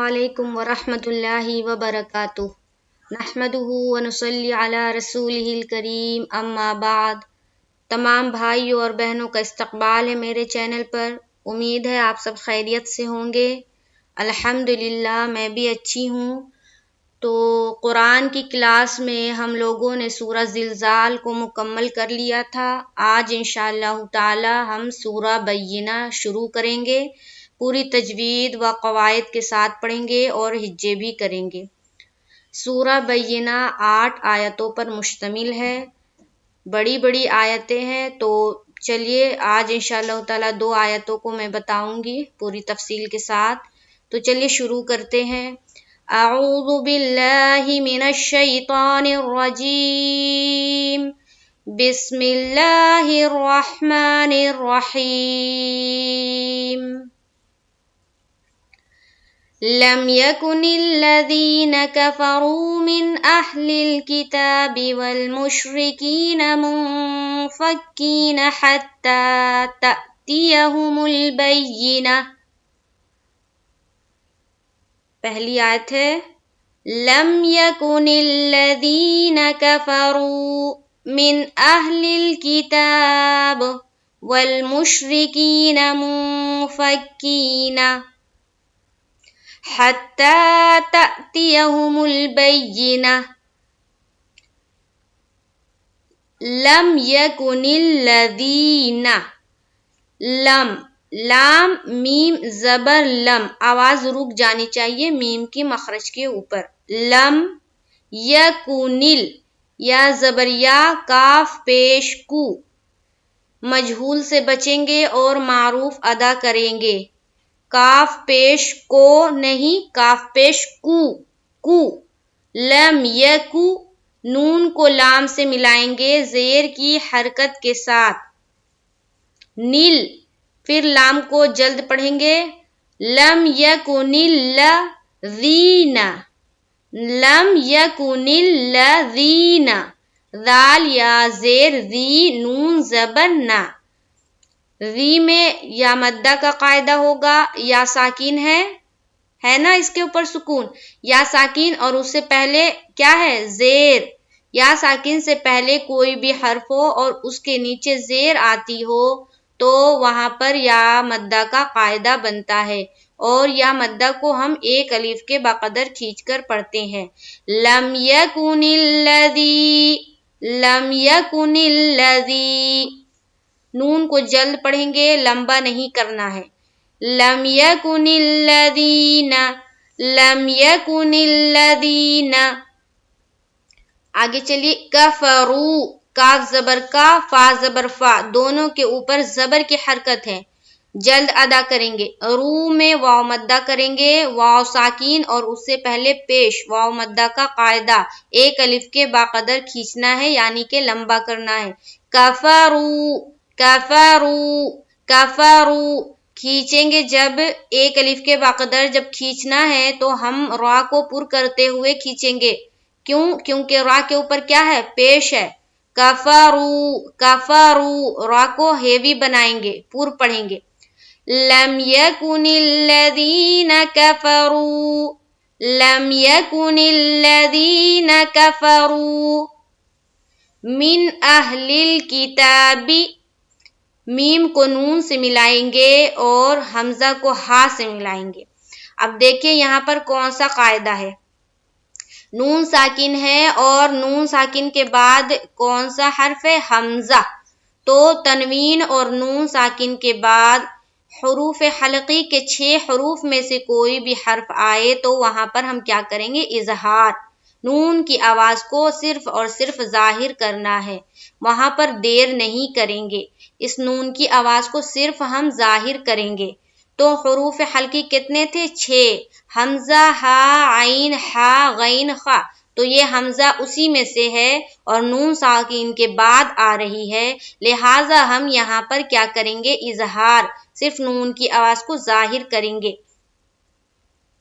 علیکم ورحمۃ اللہ وبرکاتہ نحمدہ ونصلی علی رسولہ الکریم اما بعد۔ تمام بھائیوں اور بہنوں کا استقبال ہے میرے چینل پر۔ امید ہے آپ سب خیریت سے ہوں گے۔ الحمدللہ میں بھی اچھی ہوں۔ تو قرآن کی کلاس میں ہم لوگوں نے سورہ زلزال کو مکمل کر لیا تھا۔ آج انشاءاللہ تعالی ہم سورہ بینہ شروع کریں گے۔ پوری تجوید و قواعد کے ساتھ پڑھیں گے اور ہجے بھی کریں گے۔ سورہ بینہ 8 آیتوں پر مشتمل ہے، بڑی بڑی آیتیں ہیں۔ تو چلیے آج انشاءاللہ تعالی 2 آیتوں کو میں بتاؤں گی پوری تفصیل کے ساتھ۔ تو چلیے شروع کرتے ہیں۔ اعوذ باللہ من الشیطان الرجیم، بسم اللہ الرحمن الرحیم۔ لم يكن الذين كفروا من أهل الكتاب والمشركين منفكين حتى تأتيهم البينة۔ پہلی آیت ہے لم يكن الذين كفروا من أهل الكتاب والمشركين منفكين حتى تأتيهم البينة۔ لم يكن الذين، لام میم زبر لم، آواز رک جانی چاہیے میم کی مخرج کے اوپر۔ لم یکنل، یا زبر یا، کاف پیش کو، مجہول سے بچیں گے اور معروف ادا کریں گے۔ کاف پیش کو نہیں، کاف پیش کو۔ لم یکو، نون کو لام سے ملائیں گے زیر کی حرکت کے ساتھ۔ نیل، پھر لام کو جلد پڑھیں گے۔ لم یکن الذین، لم یکن الذین، ذال یا زیر ذی، نون زبر نا۔ ذی میں یا مدہ کا قاعدہ ہوگا، یا ساکین ہے نا اس کے اوپر سکون، یا ساکین اور اس سے پہلے کیا ہے زیر۔ یا ساکین سے پہلے کوئی بھی حرف ہو اور اس کے نیچے زیر آتی ہو تو وہاں پر یا مدہ کا قاعدہ بنتا ہے، اور یا مدہ کو ہم ایک الف کے بقدر کھینچ کر پڑھتے ہیں۔ لم یکن الذی، لم یکن الذی، نون کو جلد پڑھیں گے، لمبا نہیں کرنا ہے۔ لم یکن الذین، لم یکن الذین۔ آگے چلیے کفرو، کاف زبر کا، فا زبر فا، دونوں کے اوپر زبر کی حرکت ہے، جلد ادا کریں گے۔ رو میں واو مدہ کریں گے، واو ساکین اور اس سے پہلے پیش واو مدہ کا قاعدہ ایک الف کے باقدر کھینچنا ہے، یعنی کہ لمبا کرنا ہے۔ کفرو، کفرو، کفرو، کھینچیں گے جب ایک الف کے باقدر جب کھینچنا ہے تو ہم را کو پر کرتے ہوئے کھینچیں گے۔ کیوں؟ کیونکہ را کے اوپر کیا ہے؟ پیش ہے۔ کفرو، کفرو، را کو ہیوی بنائیں گے، پر پڑھیں گے۔ لم یکن الذین کفروا، لم یکن الذین کفروا من اہل الکتاب، میم کو نون سے ملائیں گے اور حمزہ کو ہا سے ملائیں گے۔ اب دیکھیں یہاں پر کون سا قاعدہ ہے۔ نون ساکن ہے اور نون ساکن کے بعد کون سا حرف ہے؟ حمزہ۔ تو تنوین اور نون ساکن کے بعد حروف حلقی کے 6 حروف میں سے کوئی بھی حرف آئے تو وہاں پر ہم کیا کریں گے؟ اظہار، نون کی آواز کو صرف اور صرف ظاہر کرنا ہے، وہاں پر دیر نہیں کریں گے، اس نون کی آواز کو صرف ہم ظاہر کریں گے۔ تو حروف حلقی کتنے تھے؟ 6، حمزہ، ہا، عین، ہا، غین، خا۔ تو یہ حمزہ اسی میں سے ہے اور نون ساکین کے بعد آ رہی ہے، لہٰذا ہم یہاں پر کیا کریں گے؟ اظہار، صرف نون کی آواز کو ظاہر کریں گے۔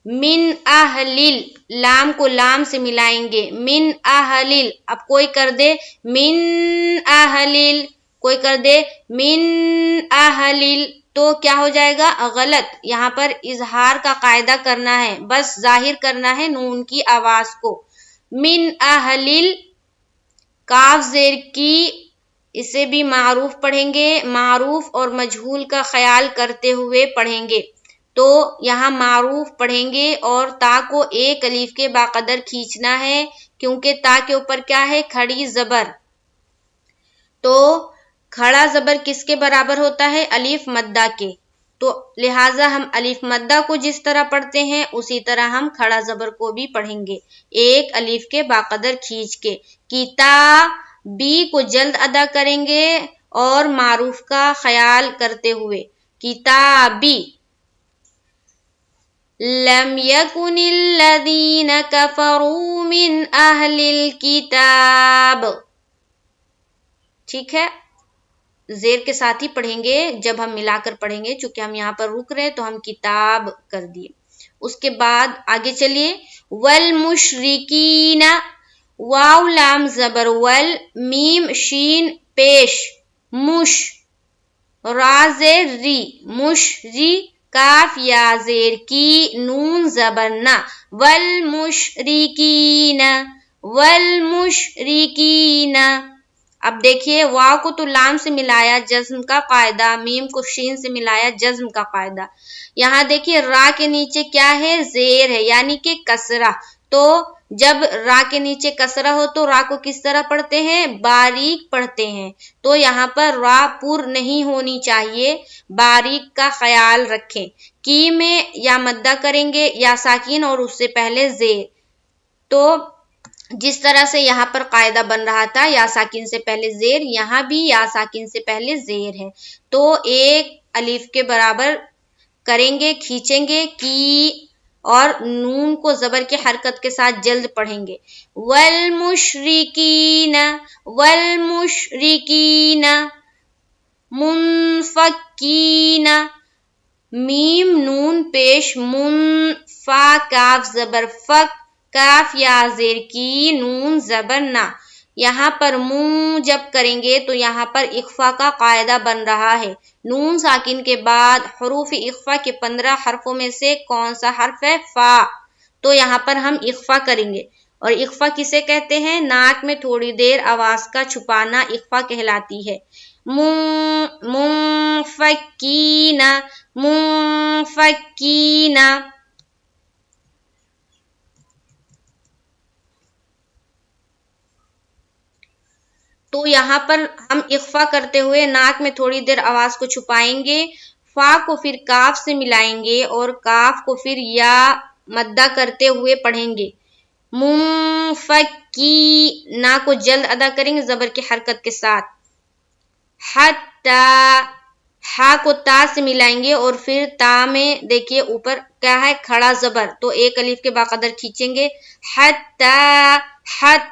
من اہل، لام کو لام سے ملائیں گے، من اہل۔ اب کوئی کر دے من اہل، کوئی کر دے من اہل، تو کیا ہو جائے گا؟ غلط. یہاں پر اظہار کا قاعدہ کرنا ہے، بس ظاہر کرنا ہے نون کی آواز کو. من اہل، کاف زیر کی، اسے بھی معروف پڑھیں گے، معروف اور مجہول کا خیال کرتے ہوئے پڑھیں گے. تو یہاں معروف پڑھیں گے اور تا کو ایک الف کے باقدر کھینچنا ہے، کیونکہ تا کے اوپر کیا ہے؟ کھڑی زبر. تو کھڑا زبر کس کے برابر ہوتا ہے؟ الف مدہ کے. تو لہٰذا ہم الف مدہ کو جس طرح پڑھتے ہیں اسی طرح ہم کھڑا زبر کو بھی پڑھیں گے، ایک الف کے باقدر کھینچ کے. کتابی کو جلد ادا کریں گے اور معروف کا خیال کرتے ہوئے. کتابی. لم یکن الذین کفروا من اہل الکتاب. ٹھیک ہے، زیر کے ساتھ ہی پڑھیں گے جب ہم ملا کر پڑھیں گے، چونکہ ہم یہاں پر رک رہے تو ہم کتاب کر دیے. اس کے بعد آگے چلیے. والمشرکین، واو لام زبر ول، میم شین پیش، مش، را زیر ری، مشری، کاف یا زیر کی، نون زبر نا، والمشرکین، والمشرکین. اب دیکھیے واو کو تو لام سے ملایا جزم کا قاعدہ، میم کو شین سے ملایا جزم کا قاعدہ. یہاں دیکھیے را کے نیچے کیا ہے؟ زیر ہے، یعنی کہ کسرہ. تو جب را کے نیچے کسرہ ہو تو را کو کس طرح پڑھتے ہیں؟ باریک پڑھتے ہیں. تو یہاں پر را پر نہیں ہونی چاہیے، باریک کا خیال رکھیں. کی میں یا مدہ کریں گے یا ساکین اور اس سے پہلے زیر. تو جس طرح سے یہاں پر قاعدہ بن رہا تھا یا ساکن سے پہلے زیر، یہاں بھی یا ساکن سے پہلے زیر ہے. تو ایک الف کے برابر کریں گے، کھینچیں گے کی، اور نون کو زبر کی حرکت کے ساتھ جلد پڑھیں گے. والمشرکین، والمشرکین، منفکین، میم نون پیش، من، فا کاف زبر فک، کاف یا زیر کی، نون زبر نا. یہاں پر منہ جب کریں گے تو یہاں پر اخفا کا قاعدہ بن رہا ہے. نون ساکن کے بعد حروف اخفا کے 15 حرفوں میں سے کون سا حرف ہے؟ فا. تو یہاں پر ہم اخفا کریں گے. اور اخفا کسے کہتے ہیں؟ ناک میں تھوڑی دیر آواز کا چھپانا اخفا کہلاتی ہے. منفکین، منفکین. تو یہاں پر ہم اخفا کرتے ہوئے ناک میں تھوڑی دیر آواز کو چھپائیں گے، فا کو پھر کاف سے ملائیں گے اور کاف کو پھر یا مدہ کرتے ہوئے پڑھیں گے. منفکی، نا کو جلد ادا کریں گے زبر کی حرکت کے ساتھ. حتی، ہا کو تا سے ملائیں گے اور پھر تا میں دیکھیے اوپر کیا ہے؟ کھڑا زبر. تو ایک الف کے باقدر کھینچیں گے. حتی، حتی،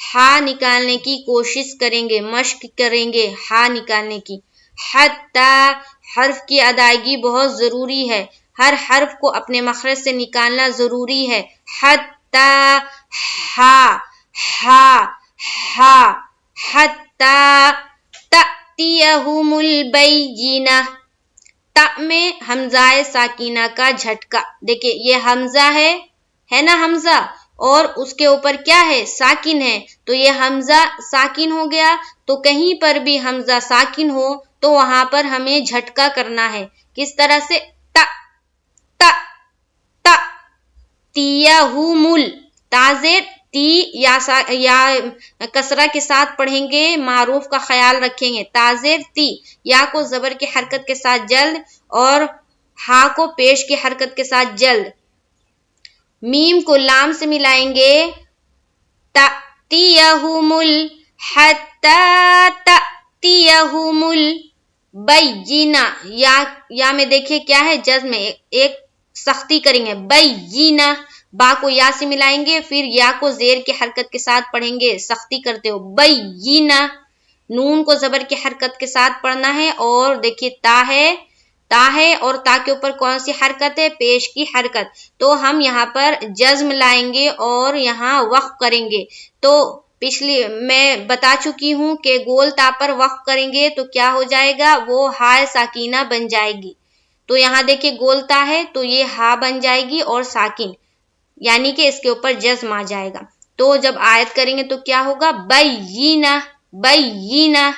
ہا نکالنے کی کوشش کریں گے، مشق کریں گے ہا نکالنے کی. حتی، حرف کی ادائیگی بہت ضروری ہے، ہر حرف کو اپنے مخرج سے نکالنا ضروری ہے. حتی، ہا، ہا، ہا. حتی تأتیہم البینہ. تا میں حمزہ ساکینہ کا جھٹکا. دیکھیں یہ حمزہ ہے نا حمزہ، اور اس کے اوپر کیا ہے؟ ساکن ہے. تو یہ حمزہ ساکن ہو گیا. تو کہیں پر بھی حمزہ ساکن ہو تو وہاں پر ہمیں جھٹکا کرنا ہے. کس طرح سے؟ تا، تا، تا، تیہم ال، تازیر تی یا کسرہ کے ساتھ پڑھیں گے، معروف کا خیال رکھیں گے. تازیر تی، یا کو زبر کی حرکت کے ساتھ جلد اور ہا کو پیش کی حرکت کے ساتھ جلد. میم کو لام سے ملائیں گے. تأتیہم ال، حتی تأتیہم البینہ. یا میں دیکھیے کیا ہے؟ جزم میں ایک سختی کریں گے. بینہ، با کو یا سے ملائیں گے، پھر یا کو زیر کی حرکت کے ساتھ پڑھیں گے سختی کرتے ہو. بینہ، نون کو زبر کی حرکت کے ساتھ پڑھنا ہے. اور دیکھیے تا ہے، تا ہے اور تا کے اوپر کون سی حرکت ہے؟ پیش کی حرکت. تو ہم یہاں پر جزم لائیں گے اور یہاں وقف کریں گے. تو پچھلی میں بتا چکی ہوں کہ گول تا پر وقف کریں گے تو کیا ہو جائے گا، وہ ہا ساکینہ بن جائے گی. تو یہاں دیکھیں گول تا ہے تو یہ ہا بن جائے گی اور ساکن، یعنی کہ اس کے اوپر جزم آ جائے گا. تو جب آیت کریں گے تو کیا ہوگا، بینہ بینہ.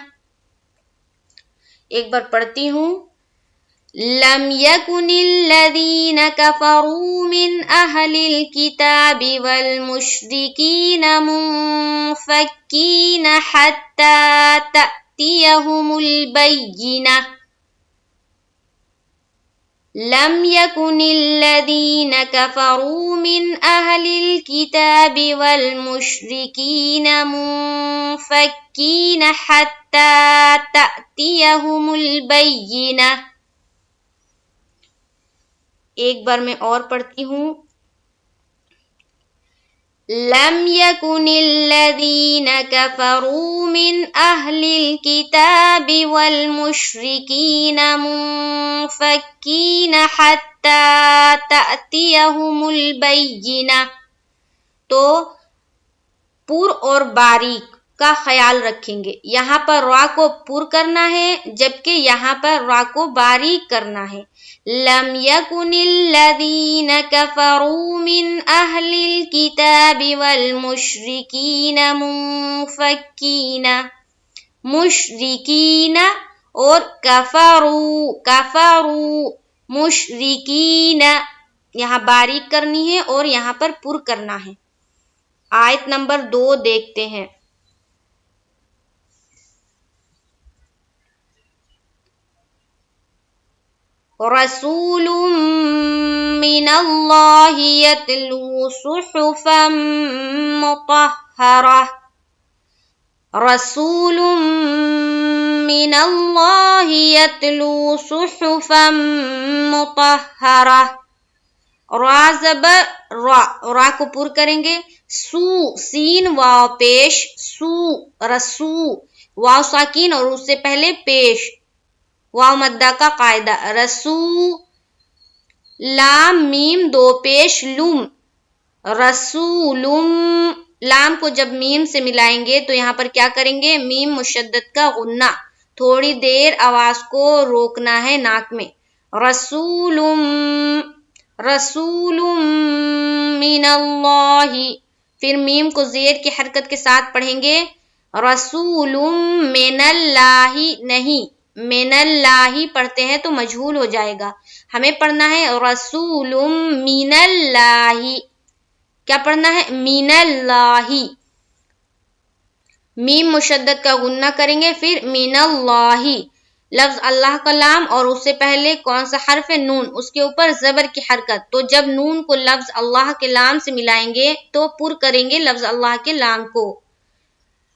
ایک بار پڑھتی ہوں. لم يكن الذين كفروا من أهل الكتاب والمشركين منفكين حتى تأتيهم البينة. لم يكن الذين كفروا من أهل الكتاب والمشركين منفكين حتى تأتيهم البينة. ایک بار میں اور پڑھتی ہوں. لم يكن الذين كفروا من أهل الكتاب والمشركين منفكين حتى تأتيهم البينة. تو پور اور باریک کا خیال رکھیں گے. یہاں پر را کو پور کرنا ہے جبکہ یہاں پر را کو باریک کرنا ہے. لم يكن الذين كفروا من أهل الكتاب والمشركين منفكين. مشرکین اور کفروا مشرکین، یہاں باریک کرنی ہے اور یہاں پر پر کرنا ہے. آیت نمبر 2 دیکھتے ہیں. رسول من اللہ یتلو صحفا مطہرہ. رسول من اللہ یتلو صحفا مطہرہ. را زبر را کو پر کریں گے. سو سین واو پیش سو رسو واو ساکین اور اس سے پہلے پیش واو مدہ کا قاعدہ. رسو لام میم دو پیش لم. رسولم لام کو جب میم سے ملائیں گے تو یہاں پر کیا کریں گے، میم مشدد کا غنہ. تھوڑی دیر آواز کو روکنا ہے ناک میں. رسولم رسولم من اللہ. پھر میم کو زیر کی حرکت کے ساتھ پڑھیں گے. رسول من اللہ نہیں، من اللہ پڑھتے ہیں تو مجہول ہو جائے گا. ہمیں پڑھنا ہے رسول من اللہ. کیا پڑھنا ہے، من اللہ. میم مشدد کا غنہ کریں گے پھر من اللہ. لفظ اللہ کا لام اور اس سے پہلے کون سا حرف ہے، نون، اس کے اوپر زبر کی حرکت. تو جب نون کو لفظ اللہ کے لام سے ملائیں گے تو پر کریں گے لفظ اللہ کے لام کو.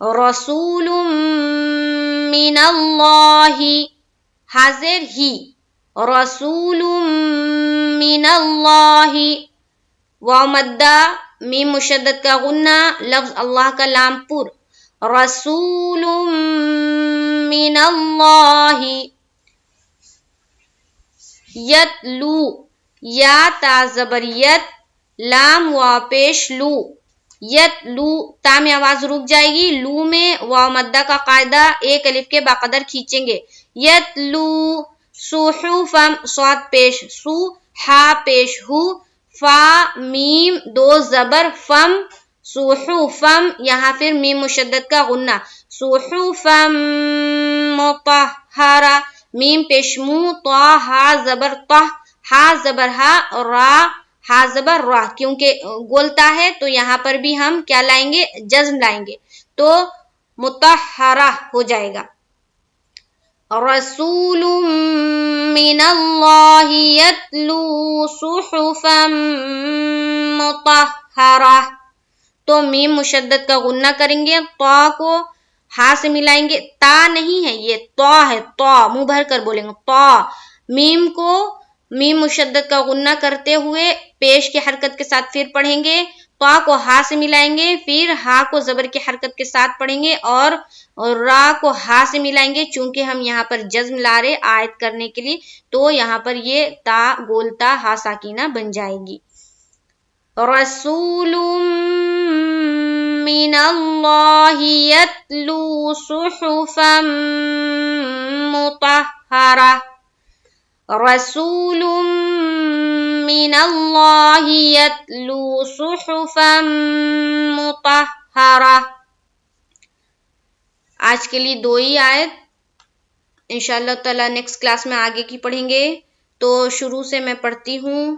رسول من اللہ حاضر ہی. رسول من اللہ واو مدہ میم مشدد کا غنہ لفظ اللہ کا لام پر. رسول من اللہ. یتلو یا تا زبر یت لام واو پیش لو. یتلو تا میں آواز رک جائے گی. لو میں واو مدہ کا قاعدہ ایک الف کے باقدر کھینچیں گے. یتلو صحفا صاد پیش سو ہا پیش ہو فا میم دو زبر فم صحفم یہاں پھر میم مشدد کا غنہ. صحفا مطہرہ میم پیش مو طا ہا زبر طہ ہا زبر ہا را ہا زبر را. کیونکہ گولتا ہے تو یہاں پر بھی ہم کیا لائیں گے، جزم لائیں گے تو مطہرہ ہو جائے گا. رسول من اللہ یتلو صحفا مطہرہ. تو میم مشدد کا غنہ کریں گے. طا کو ہا سے ملائیں گے. تا نہیں ہے یہ طا ہے، طا منہ بھر کر بولیں گے طا. میم کو میم مشدد کا غنہ کرتے ہوئے پیش کی حرکت کے ساتھ پھر پڑھیں گے. طا کو ہا سے ملائیں گے پھر ہا کو زبر کی حرکت کے ساتھ پڑھیں گے اور را کو ہا سے ملائیں گے. چونکہ ہم یہاں پر جزم لا رہے آیت کرنے کے لیے تو یہاں پر یہ تا گولتا ہا ساکینہ بن جائے گی. رسول من اللہ یتلو صحفا مطہرہ رسول من اللہ یتلو صحفا مطہرہ. آج کے لیے 2 ہی آیت، انشاءاللہ تعالی نیکسٹ کلاس میں آگے کی پڑھیں گے. تو شروع سے میں پڑھتی ہوں.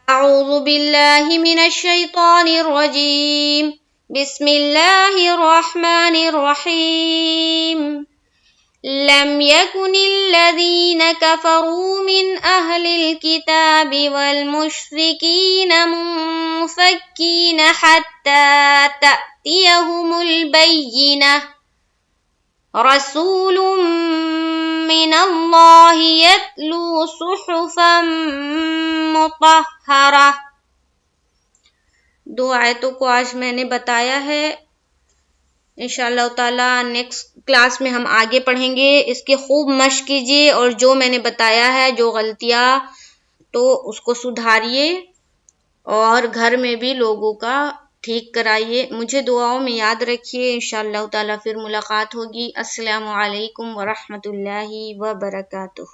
اعوذ باللہ من الشیطان الرجیم بسم اللہ الرحمن الرحیم. لم يكن الذين كفروا من أهل الكتاب والمشركين منفكين حتى تأتيهم البينة رسول من الله يتلو صحفا مطهرة. 2 آیتوں کو آج میں نے بتایا ہے. انشاءاللہ تعالی نیکسٹ کلاس میں ہم آگے پڑھیں گے. اس کی خوب مشق کیجیے اور جو میں نے بتایا ہے، جو غلطیاں، تو اس کو سدھاریے اور گھر میں بھی لوگوں کا ٹھیک کرائیے. مجھے دعاؤں میں یاد رکھیے. انشاءاللہ تعالی پھر ملاقات ہوگی. السلام علیکم ورحمۃ اللہ وبرکاتہ.